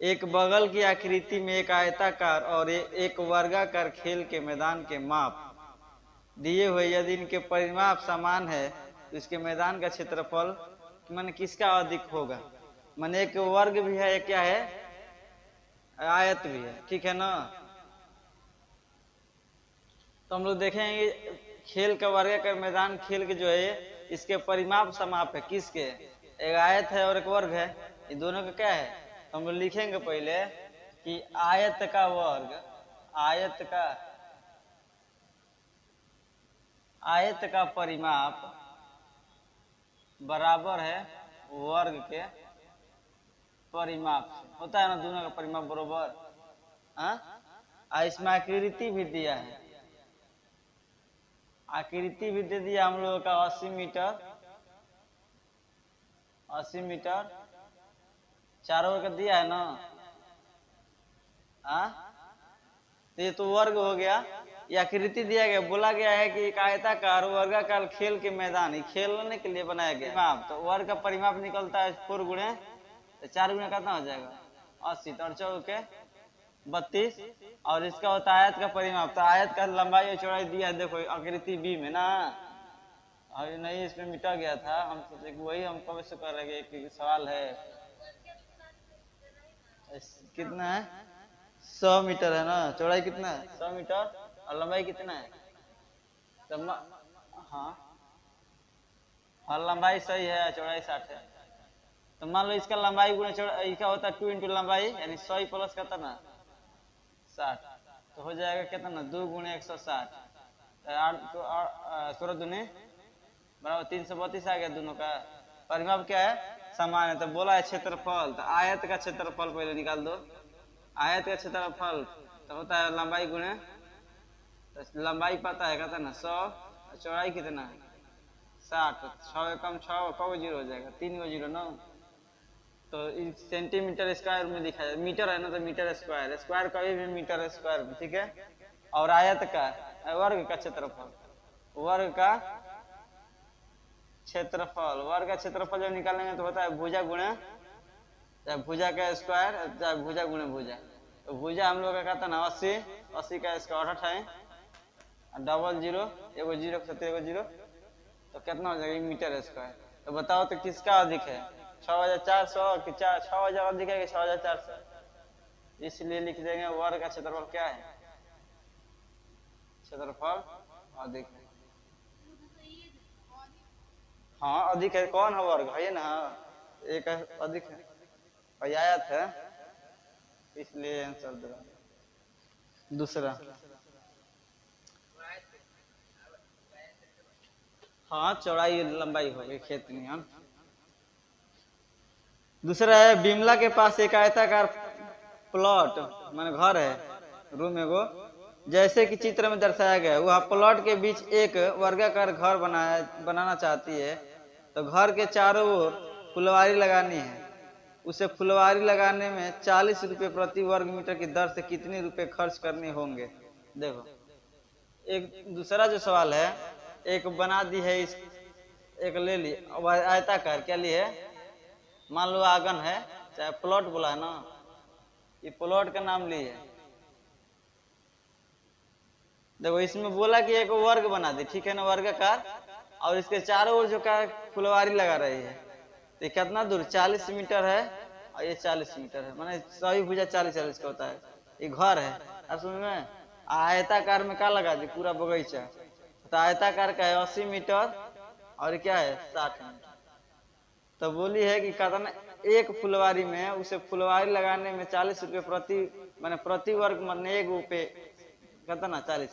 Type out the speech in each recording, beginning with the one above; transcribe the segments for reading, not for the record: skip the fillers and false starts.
एक बगल की आकृति में एक आयताकार और एक वर्गाकार खेल के मैदान के माप दिए हुए, यदि इनके परिमाप समान है तो इसके मैदान का क्षेत्रफल माने किसका अधिक होगा। माने एक वर्ग भी है, एक क्या है, आयत भी है, ठीक है ना। तो हम लोग देखेंगे खेल का वर्गाकार मैदान खेल के जो है इसके परिमाप समाप है किसके, एक आयत है और एक वर्ग है, ये दोनों का क्या है। तो हम लोग लिखेंगे पहले कि आयत का वर्ग, आयत का परिमाप बराबर है वर्ग के परिमाप से, होता है ना, दोनों का परिमाप बराबर। इसमें आकृति भी दिया है, आकृति भी दे दिया हम लोगों का 80 मीटर, 80 मीटर चारों ओर का दिया है ना। तो ये तो वर्ग हो गया, ये आकृति दिया गया, बोला गया है कि एक आयताकार वर्गाकार खेल के मैदान खेलने के लिए बनाया गया परिमाप। तो वर्ग का परिमाप निकलता है 4 गुणे, तो 4 गुणे कितना हो जाएगा 80, तो 4 के 32, और इसका होता है आयत का परिमाप। तो आयत का लंबाई और चौड़ाई दिया है, देखो आकृति बी में ना, अभी नहीं इसमें मिटा गया था, हम सोचे वही हम कब से कर रहे हैं, एक सवाल है कितना है 100 मीटर है ना, चौड़ाई कितना है 100 मीटर और लंबाई कितना है। तो हाँ लंबाई सही है, चौड़ाई 60 है। तो मान लो इसका लंबाई गुणे चौड़ाई क्या होता है 2 इंटू लंबाई, यानी 100 प्लस कितना 60, तो हो जाएगा कितना 2 गुणे 160, 16 दूनी बराबर 332 आ गया। दोनों का परिमाप क्या है समान है। तो बोला है क्षेत्रफल, तो आयत का क्षेत्रफल पहले निकाल दो, आयत का क्षेत्रफल तो होता है लंबाई गुणे, तो लंबाई पता है कहता ना 100, चौड़ाई कितना है 60, 6 कम 6 कब जीरो हो जाएगा 3 गो जीरो 9, तो सेंटीमीटर स्क्वायर में दिखाया जाए, मीटर है ना तो मीटर स्क्वायर, स्क्वायर कभी भी मीटर स्क्वायर, ठीक है। और आयत का वर्ग का क्षेत्रफल, वर्ग का क्षेत्रफल, वर्ग का क्षेत्रफल जब निकालेंगे तो होता है भुजा गुणे, चाहे भुजा का स्क्वायर चाहे भुजा गुणे भुजा। तो भुजा हम लोग का कहता ना 80, 80 का स्क्वायर 68 है, डबल जीरो एगो जीरो 70 तो कितना हो जाएगा मीटर स्क्वायर। तो बताओ तो किसका अधिक है 6400 कि 6000 अधिक है कि 6400, इसलिए लिख देंगे वर्ग का क्षेत्रफल क्या है, क्षेत्रफल अधिक है। हाँ अधिक है, कौन है वर्ग है ना, एक अधिक है और आयत है, इसलिए आंसर दे रहा। दूसरा हाँ चौड़ाई लंबाई हो गई खेत में हम। दूसरा है बिमला के पास एक आयताकार प्लॉट माने घर है, रूम एगो, जैसे कि चित्र में दर्शाया गया है। वह प्लॉट के बीच एक वर्गाकार घर बनाना चाहती है। तो घर के चारों ओर फुलवारी लगानी है। उसे फुलवारी लगाने में 40 रुपए प्रति वर्ग मीटर की दर से कितने रुपए खर्च करने होंगे। देखो एक दूसरा जो सवाल है, एक बना दी है इस, एक ले ली आयताकार, क्या ली है, मान लो आंगन है, चाहे प्लॉट बोला है ना, ये प्लॉट का नाम ली है। देखो इसमें बोला कि एक वर्ग बना दी, ठीक है ना, वर्गाकार, और इसके चारों ओर जो का फुलवारी लगा रही है। तो कितना दूर 40 मीटर है और ये 40 मीटर है, माने सभी भुजा 40-40 का होता है। ये घर है, अब सुन में आयताकार में क्या लगा दी पूरा बगीचा, तो आयताकार का है 80 मीटर और क्या है 60 मीटर। तो बोली है कि कहता एक फुलवारी में उसे फुलवारी लगाने में 40 रुपए प्रति माने प्रति वर्ग माने एक रुपए कहता ना 40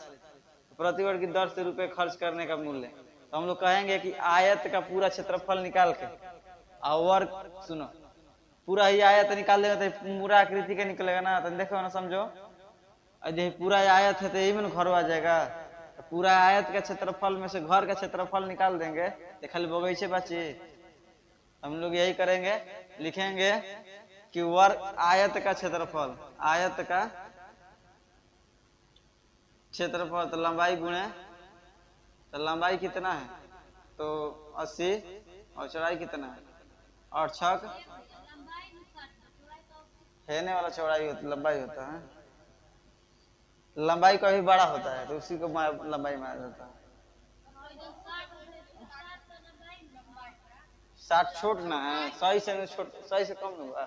प्रति वर्ग की दर से रुपए खर्च करने का मूल्य। तो हम लोग कहेंगे कि आयत का पूरा क्षेत्रफल निकाल के और वर्ग सुनो पूरा ही आयत निकाल देगा तो पूरा आकृति का निकलेगा ना, तो देखो ना समझो, यदि पूरा आयत है तो यही में घर आ जाएगा। तो पूरा आयत का क्षेत्रफल में से घर का क्षेत्रफल निकाल देंगे तो खाली बगीचे बचे। हम लोग यही करेंगे, लिखेंगे कि वर्ग आयत का क्षेत्रफल, आयत का क्षेत्रफल तो लंबाई गुणे, तो लंबाई कितना है तो 80 और चौड़ाई कितना है और 6, हेने वाला चौड़ाई लंबाई होता है, लंबाई कभी बड़ा होता है तो उसी को लंबाई माना जाता है। 60 छोट ना है, 100 से छोट, 100 से कम होगा।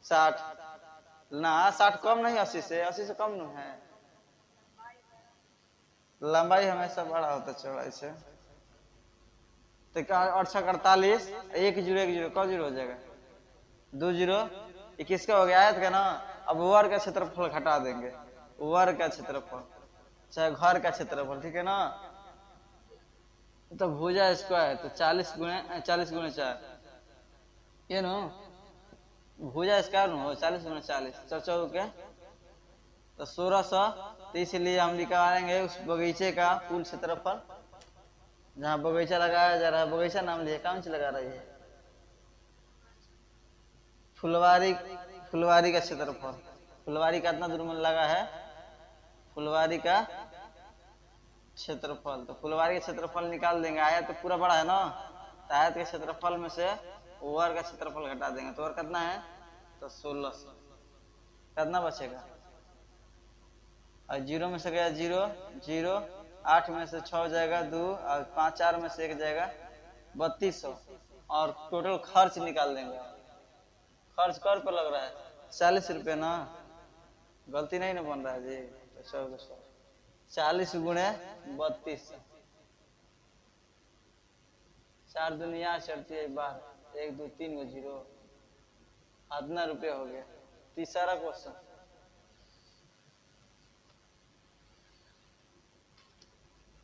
60 ना, 60 कम नहीं, 80 से कम नहीं है। लंबाई हमेशा बड़ा होता है चौड़ाई से। तो क्या 48 एक जीरो एक जीरो कब जीरो हो जाएगा, 2 जीरो। ये किसका हो गया, आयत का ना। अब वर्ग का क्षेत्रफल घटा देंगे, वर्ग का क्षेत्रफल चाहे घर का क्षेत्रफल, ठीक है ना। तो भुजा स्क्वायर तो 40 गुणे 4, ये नो भुजा स्क्वायर नो 40 गुणे 40 चौचौ के तो 1600। तो इसलिए हम निकालेंगे उस बगीचे का कुल क्षेत्रफल, जहाँ बगीचा लगाया जा रहा है, बगीचा नाम लिए कौन सी लगा रही है, फुलवारी, फुलवारी का क्षेत्रफल। फुलवारी का कितना दूर में लगा है, फुलवारी का क्षेत्रफल। तो फुलवारी का क्षेत्रफल निकाल देंगे, आयत तो पूरा बड़ा है ना, तो आयत के क्षेत्रफल में से वर्ग का क्षेत्रफल घटा देंगे तो और कितना है, तो 1600। कितना बचेगा, और जीरो में से गया जीरो जीरो, 8 में से 6 जाएगा 2, और 5 4 में से 1 जाएगा 3200। और टोटल खर्च निकाल देंगे। खर्च कर पर लग रहा है 40 रुपये ना, गलती नहीं ना बन रहा है जी। तो 40 गुणे 3200, 4 दुनिया चढ़ती है बाहर, 1 2 3 गो जीरो, कितना रुपये हो गया। तीसरा क्वेश्चन,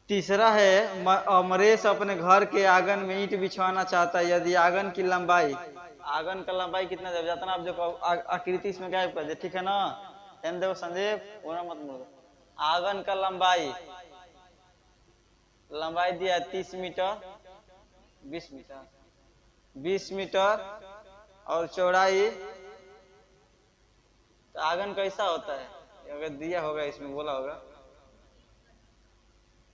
तीसरा है अमरेश अपने घर के आंगन में ईंट बिछवाना चाहता है। यदि आंगन की लंबाई, आंगन का लंबाई कितना जब जाता ना, आप जो आकृति इसमें गायब कर दे, ठीक है ना। ध्यान देखो संदीप, पूरा मत बोलो। आंगन का लंबाई, लंबाई दिया है 30 मीटर, 20 मीटर, 20 मीटर, और चौड़ाई, तो आंगन कैसा होता है, अगर दिया होगा इसमें बोला होगा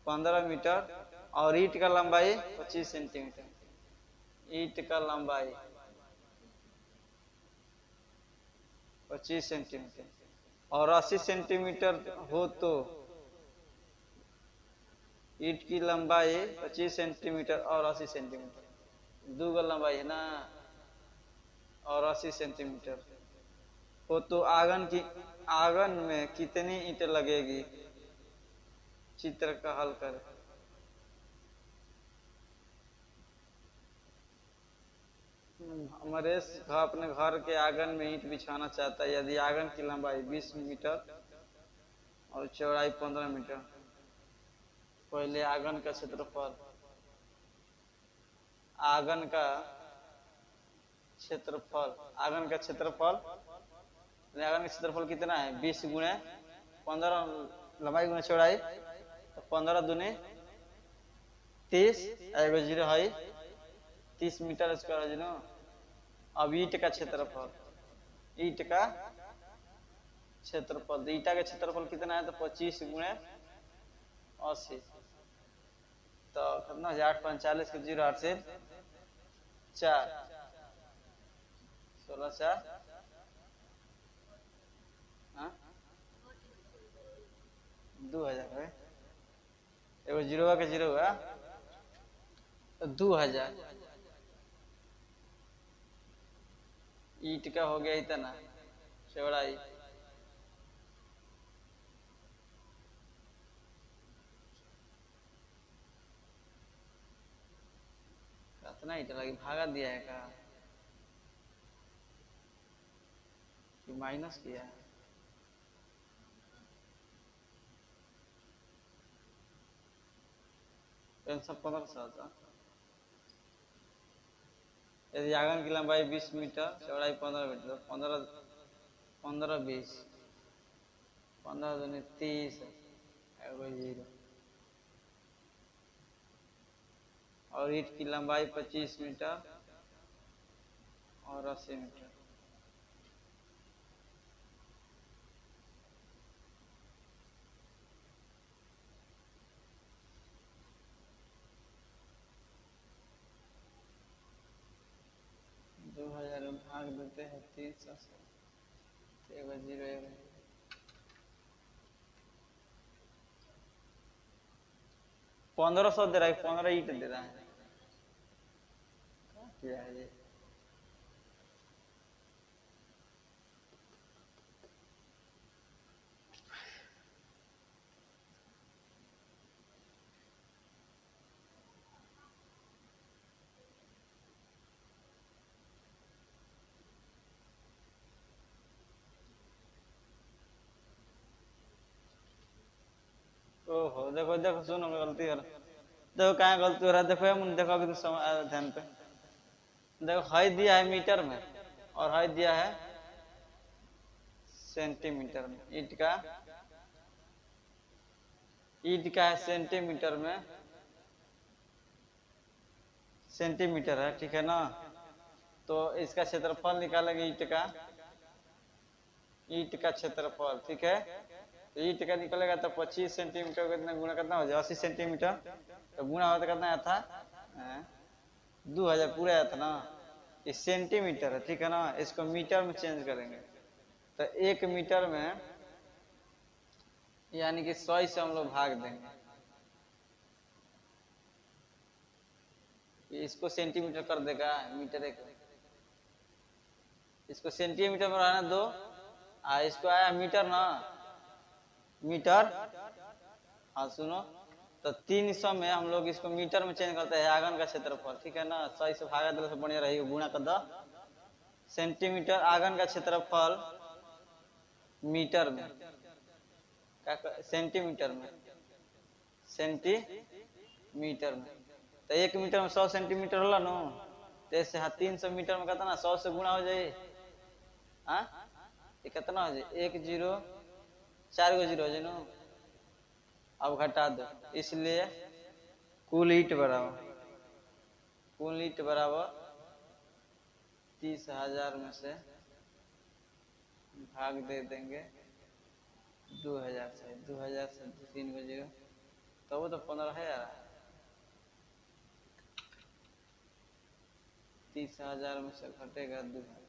15 मीटर, और ईंट का लंबाई 25 सेंटीमीटर, ईंट का लंबाई 25 सेंटीमीटर, और 80 सेंटीमीटर हो तो ईंट की लंबाई 25 सेंटीमीटर और 80 सेंटीमीटर, दो का लंबाई है ना, और 80 सेंटीमीटर हो तो आंगन में कितनी ईंटें लगेगी, चित्र का हल करें। अमरेश अपने घर के आंगन में ईंट बिछाना चाहता है। यदि आंगन की लंबाई 20 मीटर और चौड़ाई 15 मीटर। पहले आंगन का क्षेत्रफल, आंगन का क्षेत्रफल, आंगन का क्षेत्रफल, आंगन का क्षेत्रफल कितना है, 20 गुणे 15, लंबाई गुणे चौड़ाई, तो 15 दूने 30, एगो जीरो है 30 मीटर स्क्वायर है ना। अब ईंट का क्षेत्रफल, ईंट का क्षेत्रफल, ईंटा का क्षेत्रफल कितना है, तो 25 गुणे 80, तो कितना 845 के 0 8 से 4, 16 4, हाँ 2000 है, एगो जीरो का जीरो हुआ तो 2000। ईंट का हो गया इतना चौड़ाई, कितना ईंट लगी, भागा दिया है का कि माइनस किया है, सब 1500 आता। यदि आंगन की लंबाई 20 मीटर, चौड़ाई 15 मीटर, 15 15 20, 15 दूनी 30, एगो जीरो, और ईंट की लंबाई 25 मीटर और 80 मीटर। भाग देते हैं 300 से, 1500 दे रहा है, 15 ईंट दे रहा है, क्या है ये? ओहो, देखो देखो, सुनो गलती हो रहा, देखो कहाँ गलती हो रहा है, देखो हम देखो अभी तो ध्यान पे देखो, हाई दिया है मीटर में और हाई दिया है सेंटीमीटर में। ईंट का है सेंटीमीटर में, सेंटीमीटर है, ठीक है ना। तो इसका क्षेत्रफल निकालेंगे ईंट का क्षेत्रफल, ठीक है। तो ईंट का निकलेगा तो 25 सेंटीमीटर कितना गुणा कितना हो जाए, 80 सेंटीमीटर, तो गुणा होता कितना आया था 2000 पूरा आया था ना। ये सेंटीमीटर है, ठीक है ना। इसको मीटर में चेंज करेंगे तो 1 मीटर में यानी कि 100 से हम लोग भाग देंगे, इसको सेंटीमीटर कर देगा मीटर एक, इसको सेंटीमीटर में रहना दो, इसको आया मीटर ना, मीटर। हाँ सुनो, तो 300 में हम लोग इसको मीटर में चेंज करते हैं, आंगन का क्षेत्रफल, ठीक है ना। 100 से भागा देने से बढ़िया रहेगा, गुणा कर दो सेंटीमीटर, आंगन का क्षेत्रफल मीटर में, सेंटीमीटर में, सेंटीमीटर में। तो 1 मीटर में 100 सेंटीमीटर होला नो, तो ऐसे 300 मीटर में कितना 100 से गुणा हो जाए, हाँ ये कितना हो जाए, 1 0 4 गो जीरो हो जाए नो। अब घटा दो, इसलिए कुल ईंट बराबर 30,000 में से भाग दे देंगे 2000 से, 2000 से 3 गो जीरो, तो वो तो 15 है यार। 30,000 में से घटेगा 2000,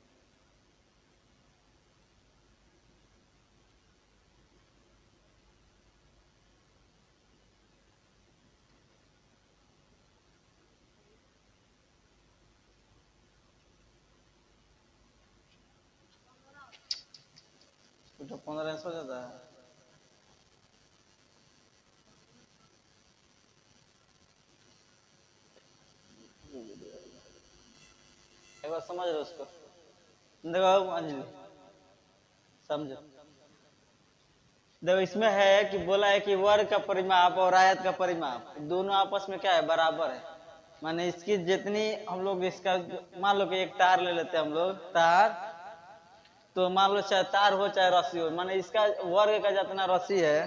तो 15 हो जाता है। एक बार समझ लो उसको, देखो अंजलि समझो, देखो इसमें है कि बोला है कि वर्ग का परिमाप और आयत का परिमाप दोनों आपस में क्या है, बराबर है। माने इसकी जितनी हम लोग, इसका मान लो कि एक तार ले लेते हैं हम लोग, तार, तो मान लो चाहे तार हो चाहे रस्सी हो, माने इसका वर्ग का जितना रस्सी है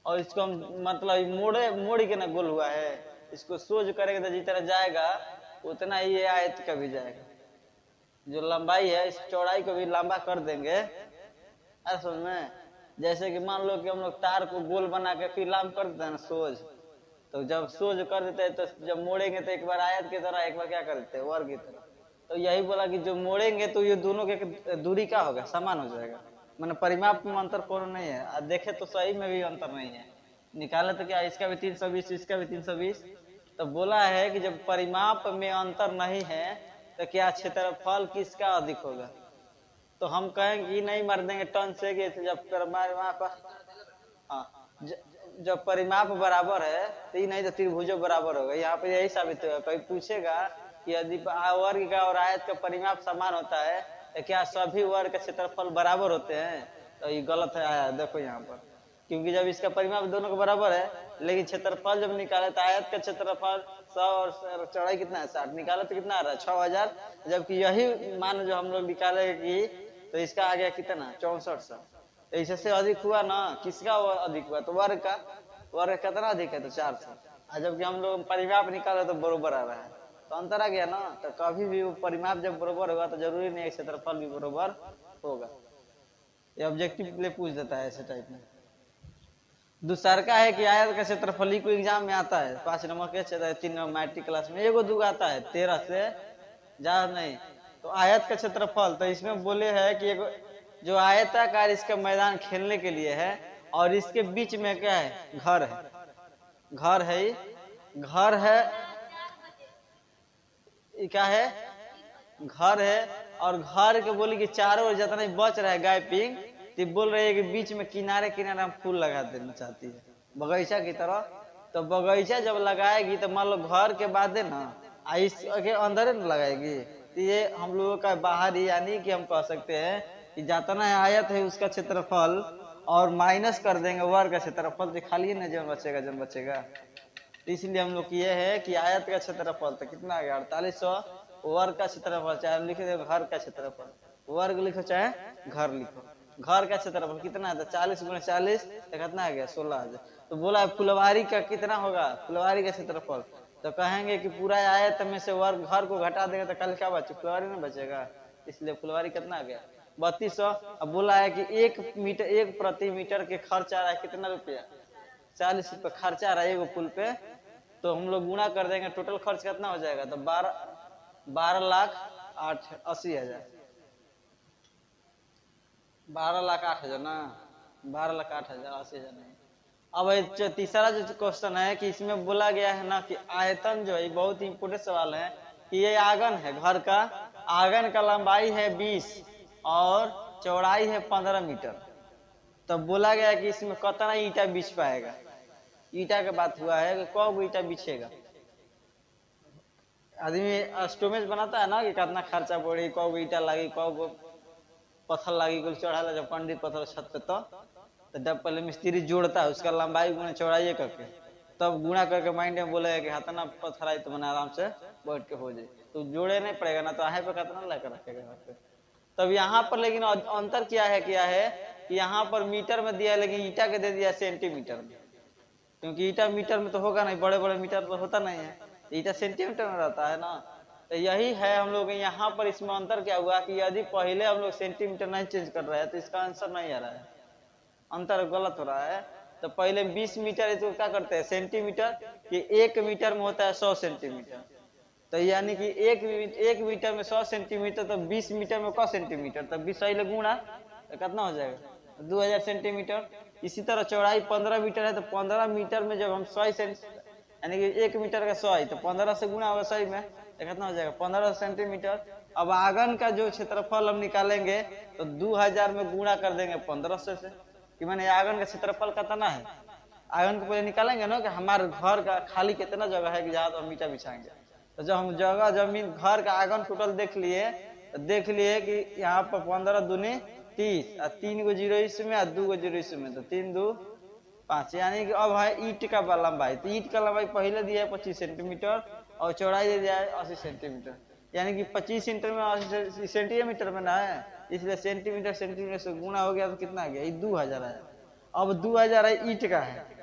और इसको हम मतलब मोड़ के ना गोल हुआ है, इसको सोज करेंगे तो जिस तरह जाएगा उतना ही ये आयत का भी जाएगा। जो लंबाई है इस चौड़ाई को भी लंबा कर देंगे, अरे समझ में। जैसे कि मान लो कि हम लोग तार को गोल बना के फिर लंब कर देते हैं ना सोज, तो जब सोज कर देते हैं तो जब मोड़ेंगे तो एक बार आयत की तरह, एक बार क्या कर देते हैं वर्ग की तरह। तो यही बोला कि जो मोड़ेंगे तो ये दोनों के दूरी क्या होगा, समान हो जाएगा। मैंने परिमाप में अंतर कौन नहीं है, देखे तो सही में भी अंतर नहीं है, निकाले तो क्या इसका भी 320 इसका भी 320। तो बोला है कि जब परिमाप में अंतर नहीं है तो क्या क्षेत्रफल किसका अधिक होगा। तो हम कहेंगे कि नहीं मार देंगे टन से, कि जब परिमाप, हाँ जब परिमाप बराबर है तो ये नहीं तो त्रिभुजों बराबर होगा। यहाँ पे यही साबित होगा। कोई पूछेगा कि यदि वर्ग का और आयत का परिमाप समान होता है तो क्या सभी वर्ग का क्षेत्रफल बराबर होते हैं, तो ये गलत है आया देखो यहाँ पर, क्योंकि जब इसका परिमाप दोनों का बराबर है, लेकिन क्षेत्रफल जब निकाले तो आयत का क्षेत्रफल 100 और चौड़ाई कितना है 60, निकाले तो कितना आ रहा है 6000, जबकि यही मान जो हम लोग निकाले कि तो इसका आ गया कितना 6400। तो इससे अधिक हुआ ना, किसका अधिक हुआ, तो वर्ग का, वर्ग कितना अधिक है तो 400। जबकि हम लोग परिमाप निकाले तो बरोबर आ रहा है, तो अंतर आ गया ना। तो कभी भी वो परिमाप जब बरोबर होगा तो जरूरी नहीं है क्षेत्रफल भी बरोबर होगा। ये ऑब्जेक्टिव ले पूछ देता है ऐसे टाइप में। दूसरा का है कि आयत का क्षेत्रफल को एग्जाम में आता है 5 नंबर के, 3 नंबर मैट्रिक क्लास में, एगो दूगो आता है 13 से ज्यादा नहीं। तो आयत का क्षेत्रफल, तो इसमें बोले है कि एक जो आयताकार इसका मैदान खेलने के लिए है, और इसके बीच में क्या है, घर है, घर है, घर है, क्या है, घर है। और घर के बोली कि चारों ओर जितना ही बच रहा है गैपिंग, तो बोल रही है कि बीच में किनारे किनारे हम फूल लगा देना चाहती है बगीचा की तरह। तो बगीचा जब लगाएगी तो मान लो घर के बाद है ना, इसके अंदर न लगाएगी, तो ये हम लोगों का बाहर ही, यानी कि हम कह सकते हैं कि जितना आयत है उसका क्षेत्रफल और माइनस कर देंगे वर्ग का क्षेत्रफल, तो खाली ना जन बचेगा, जन बचेगा। तो इसलिए हम लोग ये है कि आयत का क्षेत्रफल तो कितना आ गया 4800, वर्ग का क्षेत्रफल चाहे लिखे दे घर का क्षेत्रफल, वर्ग लिखो चाहे घर लिखो, घर का क्षेत्रफल कितना है, 40 गुना 40 कितना आ गया 16,000। तो बोला फुलवारी का कितना होगा, फुलवारी का क्षेत्रफल, तो कहेंगे कि पूरा आयत में से वर्ग घर को घटा देगा तो कल क्या बचे, फुलवारी में बचेगा, इसलिए फुलवारी कितना आ गया 3200। अब बोला है कि 1 प्रति मीटर के खर्च आ रहा है कितना रुपया, 40 रुपये खर्चा आ रहा है एगो पुल पे। तो हम लोग गुणा कर देंगे, टोटल खर्च कितना हो जाएगा, तो 12,80,000, 12,08,000 ना, 12,08,000 नहीं। अब तीसरा जो क्वेश्चन है कि इसमें बोला गया है ना कि आयतन जो है, बहुत ही इंपोर्टेंट सवाल है कि ये आंगन है घर का, आंगन का लंबाई है 20 और चौड़ाई है 15 मीटर। तब बोला गया कि इसमें कितना ईटा बिछ पाएगा, ईटा का बात हुआ है कि कौ ईटा बिछेगा। आदमी स्टोमेज बनाता है ना कि कितना खर्चा पड़ी, कौ ईटा लगी, कौ पत्थर लगी, कुल चढ़ा जब पंडित पत्थर छत पे, तो जब पहले मिस्त्री जोड़ता है उसका लंबाई गुना चौड़ाई करके, तब गुणा करके माइंड में बोलेगा कि हाथना पत्थर आई तो मैंने आराम से बैठ के हो जाए, तो जोड़े नहीं पड़ेगा ना, तो आहे पे कितना लेकर रखेगा यहाँ पे। तब यहाँ पर लेकिन अंतर क्या है कि यहाँ पर मीटर में दिया है, लेकिन ईटा के दे दिया सेंटीमीटर में, क्योंकि ईटा मीटर में तो होगा नहीं, बड़े बड़े मीटर तो होता नहीं है, ईटा सेंटीमीटर में रहता है ना। तो यही है हम लोग यहाँ पर, इसमें अंतर क्या हुआ कि यदि पहले हम लोग सेंटीमीटर नहीं चेंज कर रहे हैं तो इसका आंसर नहीं आ रहा है, अंतर गलत हो रहा है। तो पहले 20 मीटर है तो क्या करते हैं सेंटीमीटर, कि 1 मीटर में होता है 100 सेंटीमीटर, तो यानी कि 1 मीटर में 100 सेंटीमीटर, तो 20 मीटर में क सेंटीमीटर, तब 20 सही गुणा तो कितना हो जाएगा 2000 सेंटीमीटर। इसी तरह चौड़ाई 15 मीटर है, तो 15 मीटर में जब हम 100 यानी कि 1 मीटर का 100, तो 15 से गुणा होगा 100 में, तो कितना हो जाएगा 15 सेंटीमीटर। अब आंगन का जो क्षेत्रफल हम निकालेंगे तो 2000 में गुणा कर देंगे 1500 से, कि मैंने आंगन का क्षेत्रफल कितना है, आंगन को पहले निकालेंगे ना कि हमारे घर का खाली कितना जगह है कि जहाँ तो हम ईटा बिछाएंगे। तो जब हम जगह जमीन घर का आंगन टोटल देख लिए, तो देख लिए कि यहाँ पर 15 दूनी 30 और 3 गो जीरो इसमें और 2 गो जीरो इसमें, तो 3 2 5, यानी कि अब है ईट का लंबाई। तो ईट का लंबाई पहले दिया है 25 सेंटीमीटर और चौड़ाई दे दिया है 80 सेंटीमीटर, यानी कि 25 सेंटीमीटर में ना है, इसलिए सेंटीमीटर सेंटीमीटर से गुणा हो गया तो कितना आ गया 2000 है। अब 2000 है ईट का है,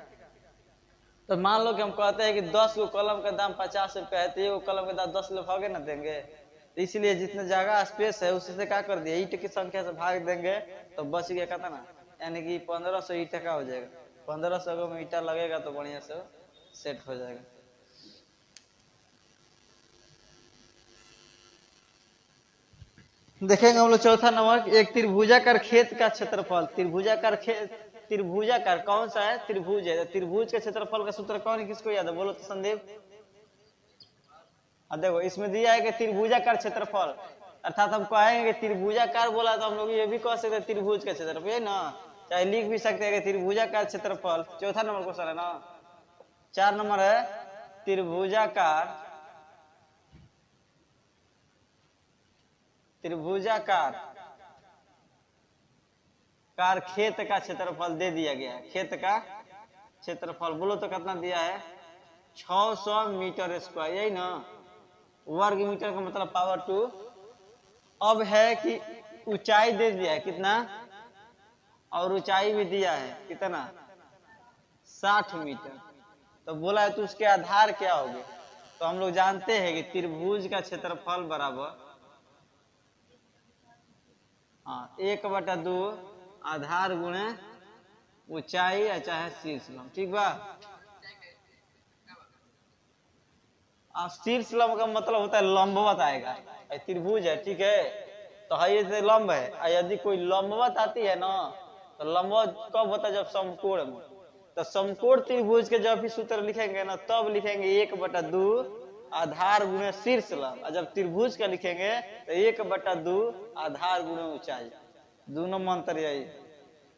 तो मान लो कि हम कहते हैं कि 10 गो कलम का दाम 50 रुपया है, तो एगो कलम का दाम 10 लोग भागे ना देंगे, तो इसलिए जितने जगह स्पेस है उससे क्या कर दिया ईट की संख्या से भाग देंगे, तो बच गया कितना, यानी कि 1500 ईटा का हो जाएगा। 1500 में ईटा लगेगा तो बढ़िया से सेट हो जाएगा। देखेंगे हम लोग चौथा नंबर, एक त्रिभुजाकार खेत का क्षेत्रफल। त्रिभुजाकार कौन सा है, त्रिभुज है, त्रिभुज के क्षेत्रफल का सूत्र कौन है, किसको याद है, बोलो तो संदीप। देखो इसमें दिया है कि त्रिभुजाकार क्षेत्रफल, अर्थात हम कहेंगे कि त्रिभुजाकार बोला तो हम लोग ये भी कह सकते हैं त्रिभुज का क्षेत्रफल, है ना, चाहे लिख भी सकते हैं कि त्रिभुजाकार क्षेत्रफल। चौथा नंबर क्वेश्चन है ना। 4 नंबर है त्रिभुजाकार खेत का क्षेत्रफल दे दिया गया है। खेत का क्षेत्रफल बोलो तो कितना दिया है 600 मीटर स्क्वायर, यही ना, वर्ग मीटर का मतलब पावर 2। अब है कि ऊंचाई दे दिया है कितना, और ऊंचाई भी दिया है कितना 60 मीटर। तो बोला है तो उसके आधार क्या होंगे, तो हम लोग जानते हैं कि त्रिभुज का क्षेत्रफल बराबर 1/2 आधार गुणे ऊंचाई या चाहे शीर्ष लंब, ठीक बा। शीर्ष लंब का मतलब होता है लंबवत आएगा, त्रिभुज है, ठीक है। तो है ये लंब है, और यदि कोई लंबवत आती है ना, तो लंबवत कब होता है? जब समकोण में। तो समकोण त्रिभुज के जब भी सूत्र लिखेंगे ना, तब लिखेंगे 1/2 आधार गुणे शीर्ष लंब। और जब त्रिभुज का लिखेंगे तो 1/2 आधार गुणे ऊंचाई। दोनों में अंतर यही,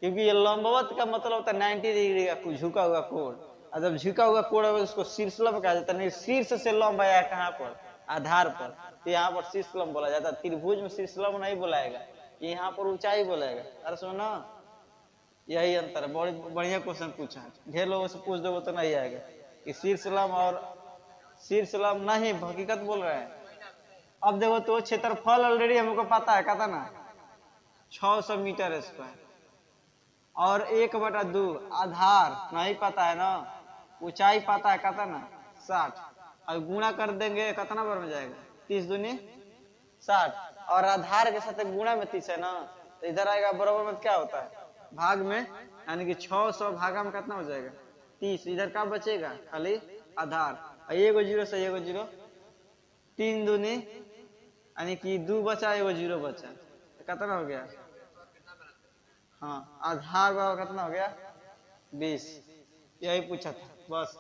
क्योंकि ये लंबवत का मतलब होता है 90 डिग्री का झुका हुआ कोण, और जब झुका हुआ कोण है उसको शीर्ष लंब कहा जाता है। नहीं, शीर्ष से लंब आया कहाँ पर? आधार पर, तो यहाँ पर शीर्ष लंब बोला जाता है। त्रिभुज में शीर्ष लंब नहीं बोलाएगा, यहाँ पर ऊंचाई बोलेगा। अरे सुनो ना, यही अंतर है। बड़ी बढ़िया क्वेश्चन पूछा, ढेर लोगों से पूछ दोगे तो नहीं आएगा कि शीर्ष लंब और शीर्ष लंब नहीं, हकीकत बोल रहे हैं। अब देखो तो क्षेत्रफल ऑलरेडी हमको पता है, कहता ना 600 मीटर स्क्वायर, और 1/2 आधार नहीं पता है ना, ऊंचाई पता है, कहता ना 60, और गुणा कर देंगे कितना बार में जाएगा? 30 दूनी 60, और आधार के साथ गुणा में 30 है ना, तो इधर आएगा बराबर में क्या होता है? भाग में, यानी कि 600 भागा में कितना हो जाएगा? 30। इधर क्या बचेगा? खाली आधार, और एगो जीरो से एगो जीरो, 3 दूनी यानी कि 2 बचा, एगो जीरो बचा, तो कितना हो गया? हाँ, आधार बराबर कितना हो गया? 20। यही पूछा था बस।